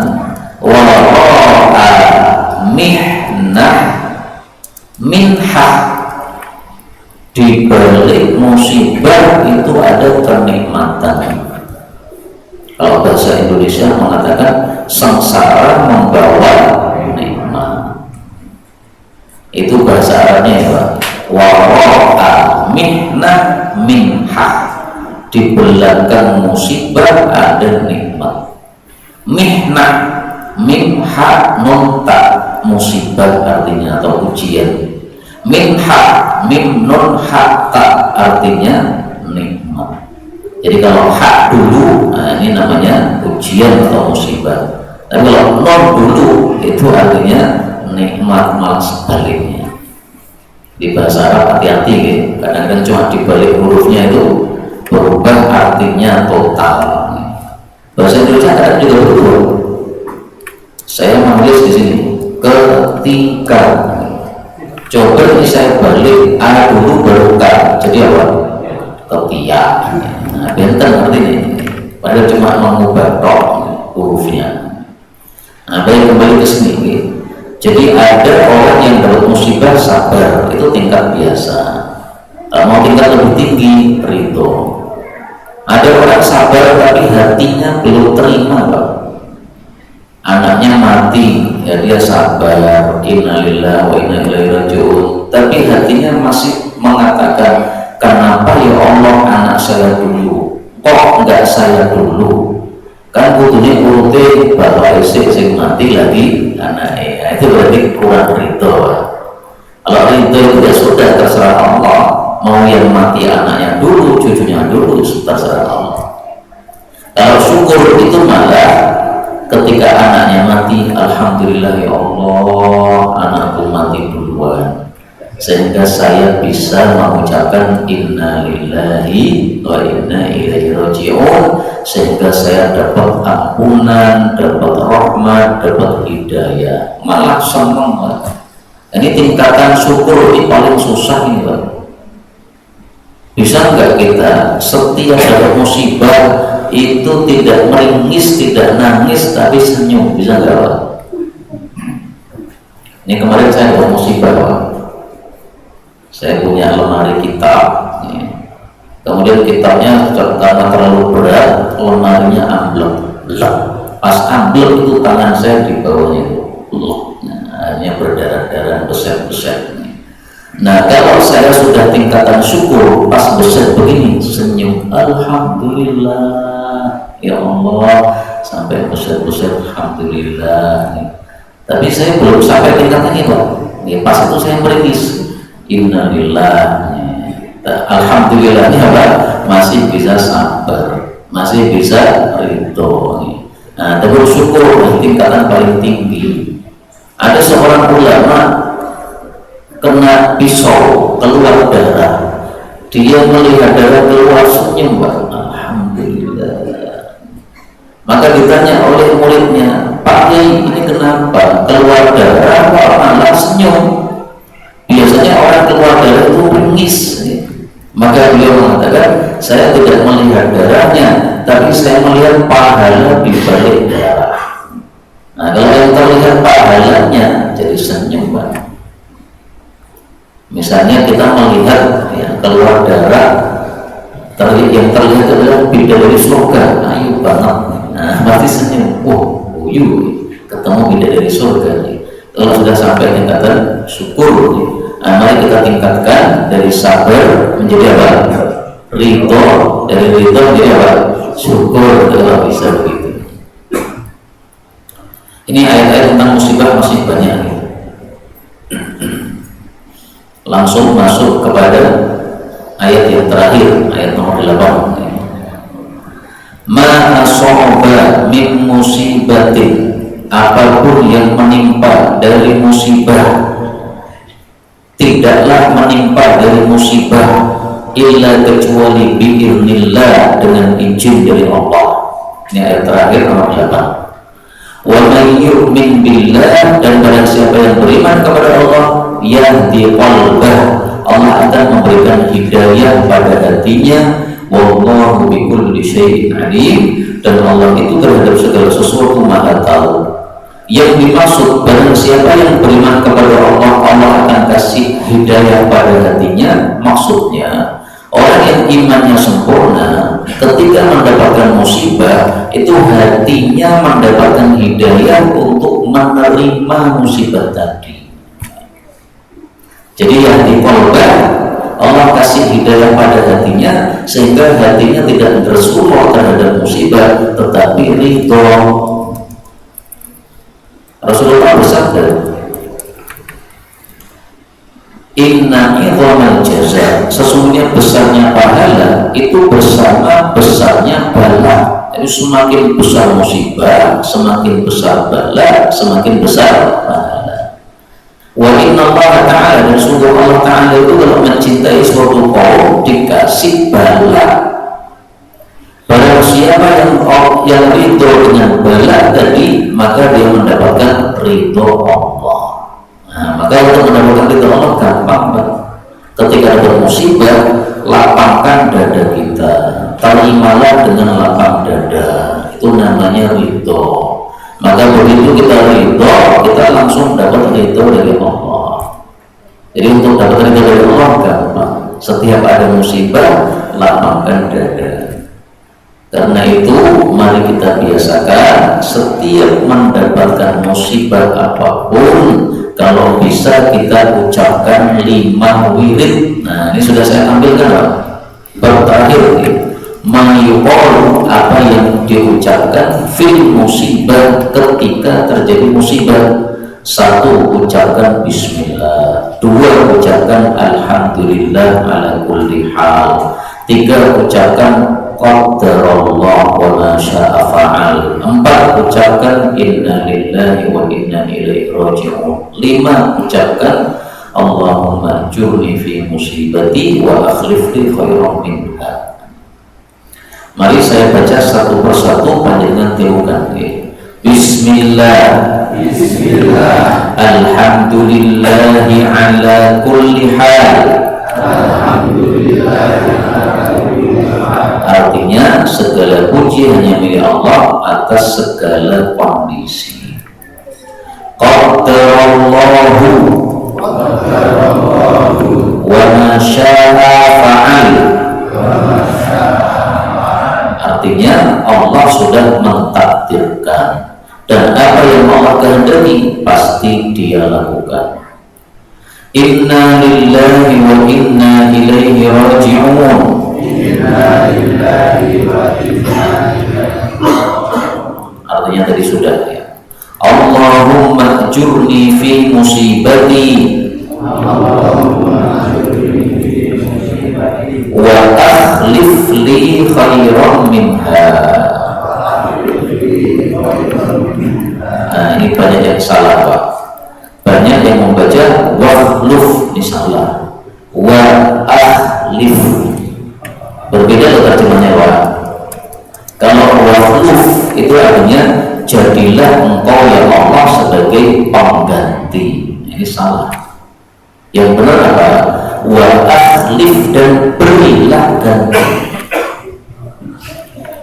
wara'a mihnah minhah, di balik musibah itu ada kenikmatan. Kalau bahasa Indonesia mengatakan sengsara membawa nikmat. Itu bahasa Arabnya ya Pak. Wara'a mihnah minhah, di belakang musibah ada nikmat. Mihnah, minha nun ta, musibah artinya atau ujian. Minha mim nun ha ta artinya nikmat. Jadi kalau hak dulu, nah ini namanya ujian atau musibah. Tapi kalau non dulu itu artinya nikmat, malah sebaliknya. Di bahasa Arab hati-hati gitu. Kadang-kadang cuma dibalik hurufnya itu berubah artinya total. Bahasa Indonesia kadang juga berubah. Saya menulis di sini ketika. Coba ini saya balik A dulu baru K, jadi apa? Ketiak. Nah, benten artinya. Padahal cuma mengubah tok hurufnya. Nah, baik kembali ke sini. Jadi ada orang yang dapat musibah sabar, itu tingkat biasa. Mau tingkat lebih tinggi, ridho. Ada orang sabar tapi hatinya belum terima, Pak. Anaknya mati, ya dia sabar, innalillahi wa inna ilaihi raji'un, tapi hatinya masih mengatakan, kenapa ya Allah anak saya dulu, kok enggak saya dulu? Kan butuhnya urute bapak isik sing mati lagi anaknya. Itu berarti kurang ridho. Kalau ridho itu ya sudah terserah Allah, mau yang mati anaknya dulu, cucunya dulu, terserah Allah. Kalau syukur itu malah ketika anaknya mati, alhamdulillah ya Allah anakku mati duluan, sehingga saya bisa mengucapkan inna lillahi wa inna ilaihi raji'un, sehingga saya dapat ampunan, dapat rahmat, dapat hidayah, malah senang. Ini tingkatan syukur ini paling susah ini Pak. Bisa nggak kita setiap ada musibah itu tidak meringis, tidak nangis, tapi senyum? Bisa nggak Pak? Ini kemarin saya dapat musibah Pak. Saya punya lemari kitab, kemudian kitabnya karena terlalu berat, lemarinya amblek. Pas amblek itu tangan saya di bawahnya hanya berdarah-darah, beset-beset. Nah, kalau saya sudah tingkatan syukur, pas beset begini, senyum, alhamdulillah, ya Allah, sampai beset-beset, alhamdulillah. Tapi saya belum sampai tingkatan itu. Pas itu saya meringis, innalillah. Alhamdulillahnya apa? Masih bisa sabar, masih bisa ridho. Nah, bersyukur di tingkatan paling tinggi. Ada seorang ulama kena pisau keluar darah, dia melihat darah keluar senyum, alhamdulillah. Maka ditanya oleh muridnya, Pak Yai, ini kenapa keluar darah kok malah senyum? Biasanya orang keluar darah itu menangis. Maka beliau mengatakan, saya tidak melihat darahnya, tapi saya melihat pahala di balik darah. Nah, kalau yang terlihat pahalanya jadi senyum, Pak. Misalnya kita melihat keluar darah, yang terlihat adalah bidadari surga, ayo banget. Nah, pasti senyum. Ketemu bidadari surga nih. Kalau sudah sampai tingkatan syukur nih. Nah, mari kita tingkatkan dari sabar menjadi apa? Ridho, dari ridho menjadi apa? Syukur, kalau bisa begitu. Ini ayat-ayat tentang musibah masih banyak. Langsung masuk kepada ayat yang terakhir, ayat nomor 8. Ma asoba min musibatin, apapun yang menimpa dari musibah, tidaklah menimpa dari musibah illa kecuali biiznillah, dengan izin dari Allah. Ini ayat terakhir nomor 8. Wa may yu'min billah, dan barang siapa yang beriman kepada Allah, yahdi qalbah, Allah akan memberikan hidayah pada hatinya. Wallahu bikulli syai'in alim, dan Allah itu terhadap segala sesuatu maha tahu. Yang dimaksud barang siapa yang beriman kepada Allah, Allah akan kasih hidayah pada hatinya. Maksudnya orang yang imannya sempurna, ketika mendapatkan musibah itu hatinya mendapatkan hidayah untuk menerima musibah tadi. Jadi yang dikolban, Allah kasih hidayah pada hatinya, sehingga hatinya tidak tersuruh terhadap musibah, tetapi ridho. Rasulullah bersabda, inna idhamal jaza, sesungguhnya besarnya pahala itu bersama besarnya bala. Jadi semakin besar musibah, semakin besar bala, semakin besar pahala. Wa inna Allah Ta'ala, dan sungguh Allah Ta'ala itu kalau mencintai suatu kaum dikasih bala. Barang siapa yang ridho dengan bala tadi, maka dia mendapatkan ridho Allah. Nah, maka untuk mendapatkan ridho Allah gampang, Pak. Ketika ada musibah, lapangkan dada kita, terimalah dengan lapang dada. Itu namanya ridho. Maka begitu kita ridho, kita langsung dapat ridho dari Allah. Jadi untuk dapat ridho dari Allah gampang. Setiap ada musibah, lapangkan dada. Karena itu mari kita biasakan setiap mendapatkan musibah apapun, kalau bisa kita ucapkan 5 wirid. Nah, ini sudah saya tampilkan, Pak. Baru terakhir ini, mayuqol, apa yang diucapkan fil musibah, ketika terjadi musibah. 1, ucapkan bismillah. 2, ucapkan alhamdulillah ala kulli hal. 3, ucapkan qadarallah wa ma syaa fa'al. 4, ucapkan inna lillahi wa inna ilaihi raji'un. 5, ucapkan Allahumma ajurni fi musibati wa akhlif li khairan minha. Mari saya baca satu persatu, panjenengan tirukan. Bismillah. Bismillah. Alhamdulillahi ala kulli hal. Alhamdulillahi ala kulli hal. Artinya segala puji hanya milik Allah atas segala kondisi. Qadarallahu wa ma syaa fa'al. Artinya Allah sudah mentakdirkan, dan apa yang Allah kehendaki pasti Dia lakukan. Inna lillahi wa inna ilaihi raji'un. Artinya tadi sudah ya. Allahumma ajurni fi musibati wa akhlif li khairan minha. Nah, ini banyak yang salah Pak. Banyak yang membaca wakhluf, ini salah. Wa akhlif, berbeda loh terjemahnya Pak. Kalau wakhluf itu artinya jadilah engkau ya Allah sebagai pengganti. Ini salah. Yang benar apa? Wa akhlif, dan berilah ganti.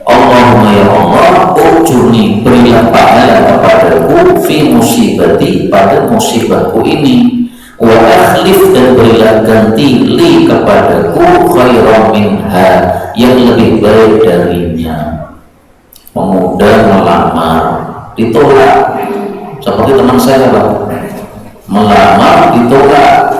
Allahumma ya Allah, ujurni, berilah pahala kepadaku fi musibati, pada musibahku ini. Wa akhlif, dan berilah ganti li kepadaku khairan minha, yang lebih baik darinya. Pemuda melamar ditolak, seperti teman saya Pak, melamar ditolak.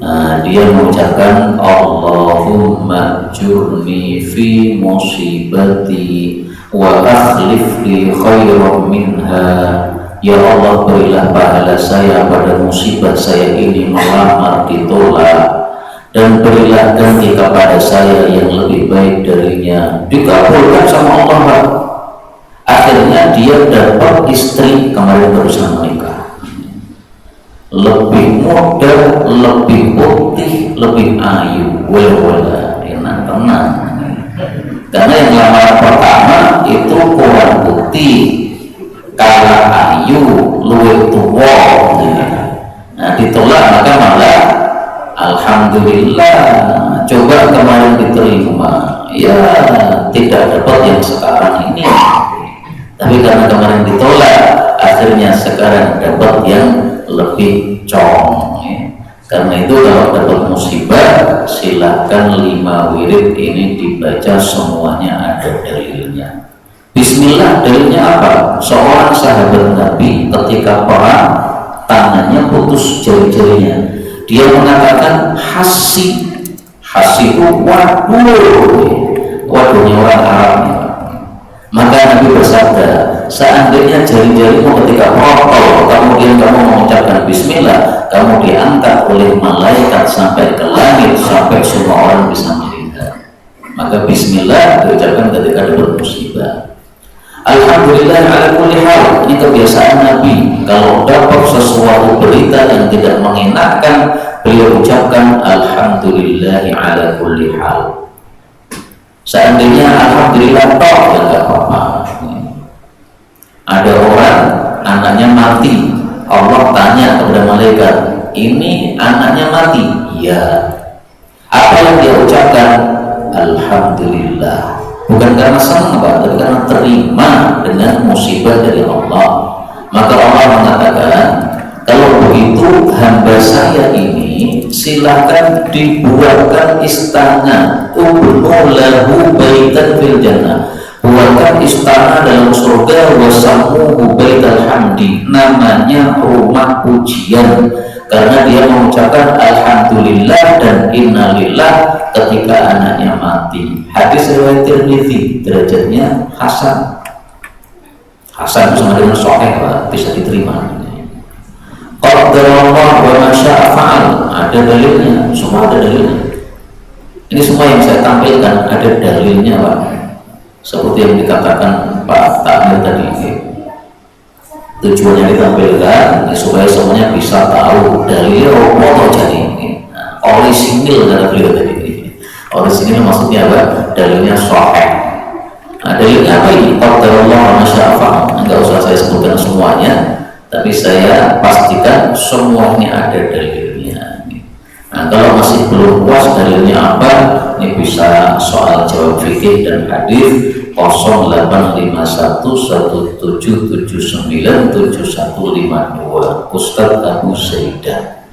Nah, dia mengucapkan Allahumma jurni fi musibati wa akhlif li khairan minha. Ya Allah, berilah pahala saya pada musibah saya ini, melamar ditolak, dan berilah ganti kepada saya yang lebih baik darinya. Dikabulkan sama Allah Pak. Akhirnya dia dapat istri, kemarin berusaha menikah, lebih muda, lebih putih, lebih ayu, wala enak tenang. Karena yang lamaran pertama itu kurang putih, kalah ayu, luwih tua. Nah, ditolak, maka malah alhamdulillah, coba kemarin diterima, ya tidak dapat yang sekarang ini. Tapi karena kemarin ditolak, akhirnya sekarang dapat yang lebih cong ya. Karena itu kalau dapat musibah, silahkan 5 wirid ini dibaca, semuanya ada dalilnya. Bismillah, dalilnya apa? Seorang sahabat Nabi ketika perang, tangannya putus jari-jarinya, dia mengatakan hasi itu waduhnya orang Arab. Maka Nabi bersabda, seandainya jari-jarimu ketika merokok, kemudian kamu mengucapkan bismillah, kamu diangkat oleh malaikat sampai ke langit, sampai semua orang bisa melihat. Maka bismillah diucapkan ketika dapat musibah. Alhamdulillah ala kulli hal, ini kebiasaan Nabi. Kalau dapat sesuatu berita yang tidak mengenakan, beliau ucapkan alhamdulillah ala kulli hal. Seandainya alhamdulillah toh, ya nggak apa-apa. Ada orang anaknya mati, Allah tanya kepada malaikat, ini anaknya mati? Iya. Apa yang dia ucapkan? Alhamdulillah. Bukan karena senang Pak, tapi karena terima dengan musibah dari Allah. Maka Allah mengatakan, kalau begitu hamba saya ini silakan dibuatkan istana, ubnu lahu baitan fil jannah, buatkan istana dalam surga, wasamuhu baital hamdi, namanya rumah pujian, karena dia mengucapkan alhamdulillah dan innalillah ketika anaknya mati. Hadis riwayat Tirmidzi, derajatnya hasan. Hasan sama dengan sahih Pak, bisa diterima. Qadarullah wa ma syaa fa'al, ada dalilnya, semua ada dalilnya. Ini semua yang saya tampilkan ada dalilnya Pak. Seperti yang dikatakan Pak Tamir tadi, tujuannya ditampilkan supaya semuanya bisa tahu dalilnya apa jadi. Orisinil kata beliau tadi. Orisinil maksudnya apa? Dalilnya sahih. Nah, dalilnya apa ini? Qadarullah wa ma syaa fa'al. Enggak usah saya sebutkan semuanya, tapi saya pastikan semuanya ada dalilnya. Nah, kalau masih belum puas dalilnya apa, ini bisa soal jawab fikih dan hadis 085117797152 Ustadz Abu Saidah.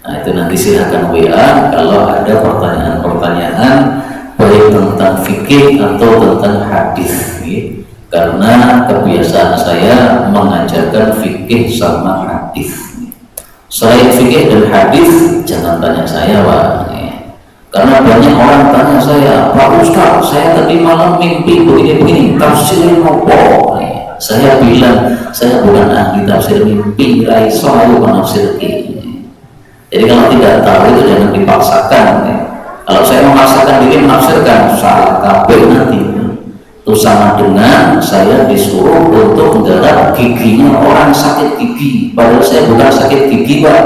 Nah itu nanti silahkan WA kalau ada pertanyaan-pertanyaan baik tentang fikih atau tentang hadis, ya. Karena kebiasaan saya mengajarkan fikih sama hadis. Selain fikih dan hadis jangan tanya saya, Pak, ya. Karena banyak orang tanya saya, Pak Ustaz, saya tadi malam mimpi begini-begini, tafsirnya apa? Ya. Saya bilang saya bukan ahli tafsir mimpi, saya menafsir ini. Jadi kalau tidak tahu itu jangan dipaksakan, ya. Kalau saya memaksakan diri menafsirkan, salah kabeh nanti. Itu sama dengan saya disuruh untuk menggarap giginya orang sakit gigi, padahal saya bukan sakit gigi, Pak.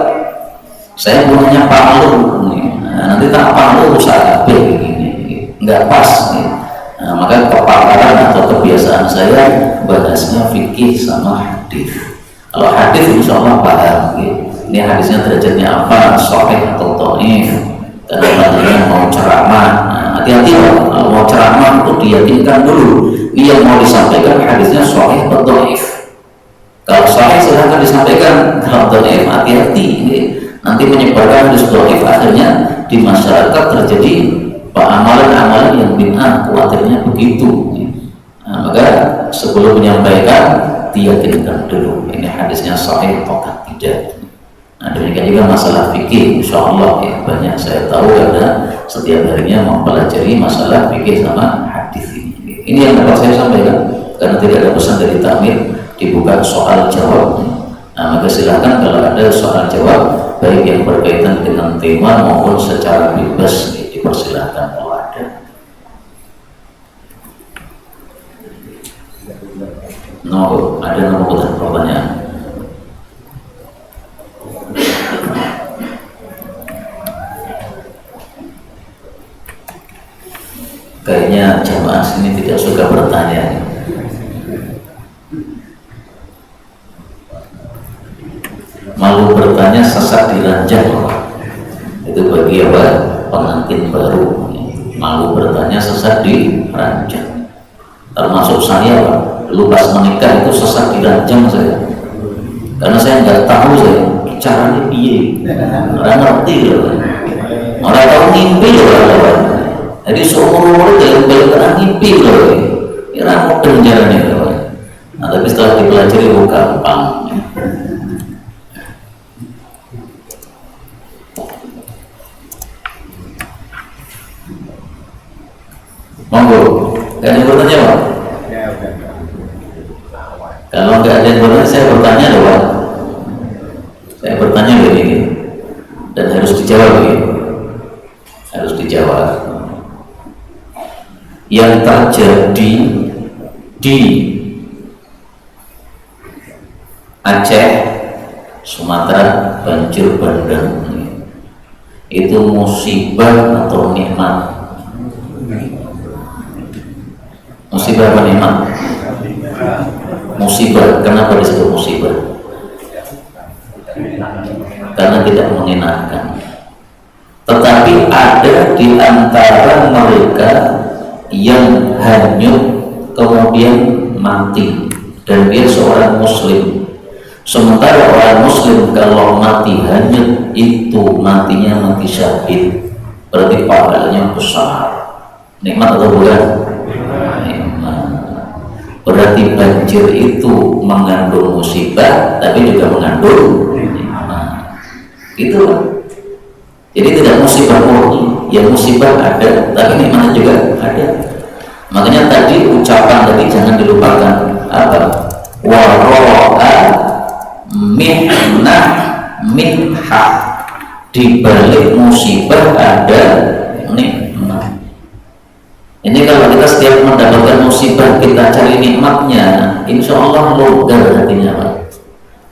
Saya punya palu, nah, nanti tak palu rusak kabeh begini, nggak pas, ya. Nah, maka kepakaran atau kebiasaan saya bahasnya fikih sama hadis. Kalau hadis insya Allah paham, ya. Ini hadisnya derajatnya apa, sahih atau dhaif. Karena katanya mau ceramah, nah, hati-hati kalau mau ceramah itu diyakinkan dulu ini yang mau disampaikan hadisnya sahih atau dhaif. Kalau sahih silahkan disampaikan, kalau dhaif hati-hati, ya. Nanti menyebarkan hadis dhaif, akhirnya di masyarakat terjadi amalan-amalan yang bid'ah, khawatirnya begitu, ya. Nah, maka sebelum menyampaikan diyakinkan dulu ini hadisnya sahih atau tidak. Nah demikian juga masalah fikih, insya Allah, ya, banyak saya tahu karena setiap harinya mempelajari masalah fikih sama hadis ini. Ini yang dapat saya sampaikan, karena tidak ada pesan dari takmir dibuka soal jawab. Nah maka silahkan kalau ada soal jawab baik yang berkaitan dengan tema maupun secara bebas, ya, dipersilahkan kalau ada. Ada nomor pertanyaan. Kayaknya jamaah sini tidak suka bertanya. Malu bertanya, sesat di ranjang. Itu bagi apa? Pengantin baru. Malu bertanya, sesat di ranjang. Termasuk saya, Pak. Dulu pas menikah itu sesat di ranjang saya. Karena saya nggak tahu saya caranya piye. Orang ngerti loh. Orang tahu ngimpi loh. Jadi seumur-umur itu yang pernah ngimpi loh, kira modern jalannya loh. Nah tapi setelah dipelajari gampang. Monggo, gak ada yang bertanya, Pak? Kalau nggak ada yang bertanya, saya bertanya loh, Pak. Saya bertanya begini dan harus dijawab, ya. Harus dijawab. Yang terjadi di Aceh, Sumatera, banjir bandang itu musibah atau nikmat? Musibah apa nikmat? Musibah. Kenapa disebut musibah? Karena tidak mengenakan. Tetapi ada di antara mereka yang hanyut kemudian mati dan dia seorang muslim. Sementara orang muslim kalau mati hanyut itu matinya mati syahid, berarti pahalanya besar. Nikmat atau bukan? Nikmat. Berarti banjir itu mengandung musibah tapi juga mengandung nikmat. Itu kan. Jadi tidak musibah murni, ya musibah ada, tapi nikmatnya juga ada. Makanya tadi ucapan tadi jangan dilupakan apa? Waro'a mihnah minha, di balik musibah ada nikmat. Ini kalau kita setiap mendapatkan musibah kita cari nikmatnya, insya Allah longgar hatinya, Pak.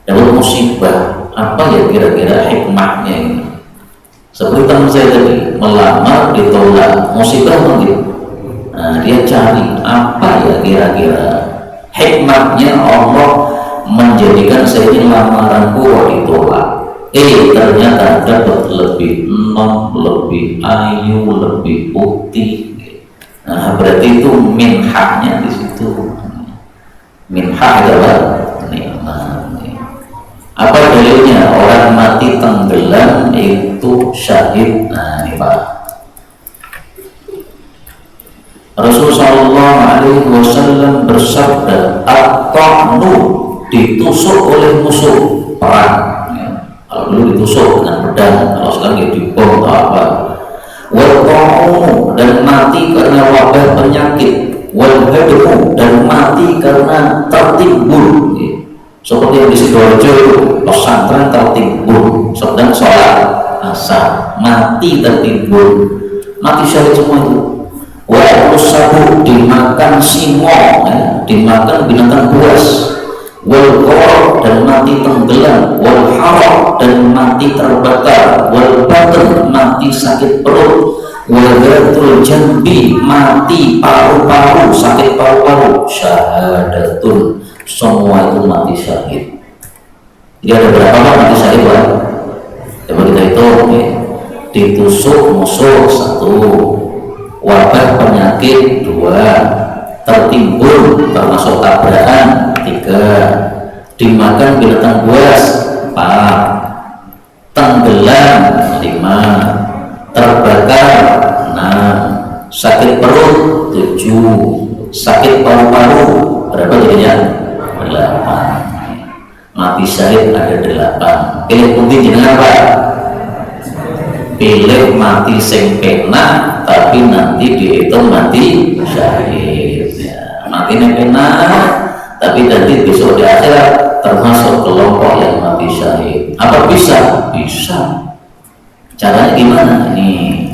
Dapat musibah apa ya kira-kira hikmahnya ini? Seperti teman saya tadi melamar ditolak, musibah mungkin. Nah, dia cari apa ya kira-kira hikmahnya Allah menjadikan saya ini lamaranku kok ditolak. Ternyata dapat lebih enom, lebih ayu, lebih putih. Nah, berarti itu minhahnya di situ. Minhah adalah nikmat. Apa dalilnya? Orang mati mati tenggelam itu syahid. Nah ini Pak, Rasulullah Shallallahu Alaihi Wasallam bersabda, at-ta'nu ditusuk oleh musuh perang. Ya. Kalau dulu ditusuk dengan pedang, kalau sekarang ya dibom atau apa. Wal-ta'nu dan mati karena wabah penyakit. Wal-hadmu dan mati karena tertimbun. Ya. Seperti yang di Sidoarjo pesantren tertimbun sedang sholat asar, mati tertimbun, mati syahid semua itu. Wa usabu dimakan singo, ya, dimakan binatang buas. Wal qor dan mati tenggelam. Wal haraq dan mati terbakar. Wal batn mati sakit perut. Wal gatul jambi mati paru-paru, sakit paru-paru. Syahadatun, semua itu mati syahid. Jadi ada berapa mati syahid Pak? Coba kita hitung ya. Ditusuk musuh 1, wabah penyakit 2, tertimbun termasuk tabrakan 3, dimakan binatang buas 4, tenggelam 5, terbakar 6, sakit perut 7, sakit paru-paru berapa jadinya? 8. Mati syahid ada 8. Pilih putih jenengan Pak? Pilih mati sing penak tapi nanti dihitung mati syahid ya. Mati yang penak tapi nanti besok di akhirat termasuk kelompok yang mati syahid. Apa bisa? Bisa. Caranya gimana? Ini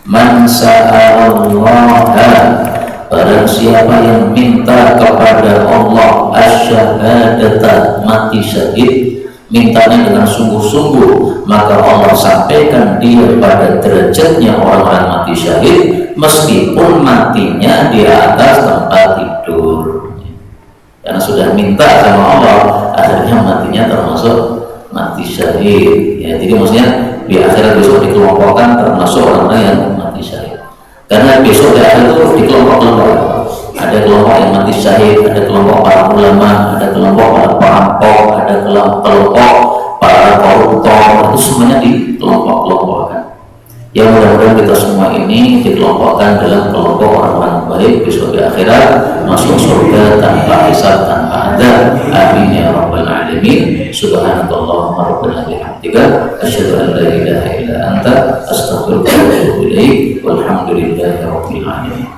man sa'alallaha, barang siapa yang minta kepada Allah asyhadata, mati syahid, mintanya dengan sungguh-sungguh, maka Allah sampaikan dia pada derajatnya orang-orang mati syahid meskipun matinya di atas tempat tidur. Karena sudah minta sama Allah, akhirnya matinya termasuk mati syahid ya. Jadi maksudnya di akhirat besok dikelompokkan termasuk orang-orang yang mati syahid. Karena besok di akhirat itu dikelompok-kelompok. Ada kelompok yang mati syahid, ada kelompok para ulama, ada kelompok para perampok, ada kelompok para koruptor. Itu semuanya dikelompok-kelompokkan. Yang mudah-mudahan kita semua ini dikelompokkan dalam kelompok orang-orang baik besok di akhirat, masuk surga tanpa hisab, tanpa adab. Amin ya rabbal alamin. Subhanallahumma rabbana bihamdika asyhadu an la ilaha illa anta astaghfiruka wa atubu ilaik. Walhamdulillahi rabbil alamin.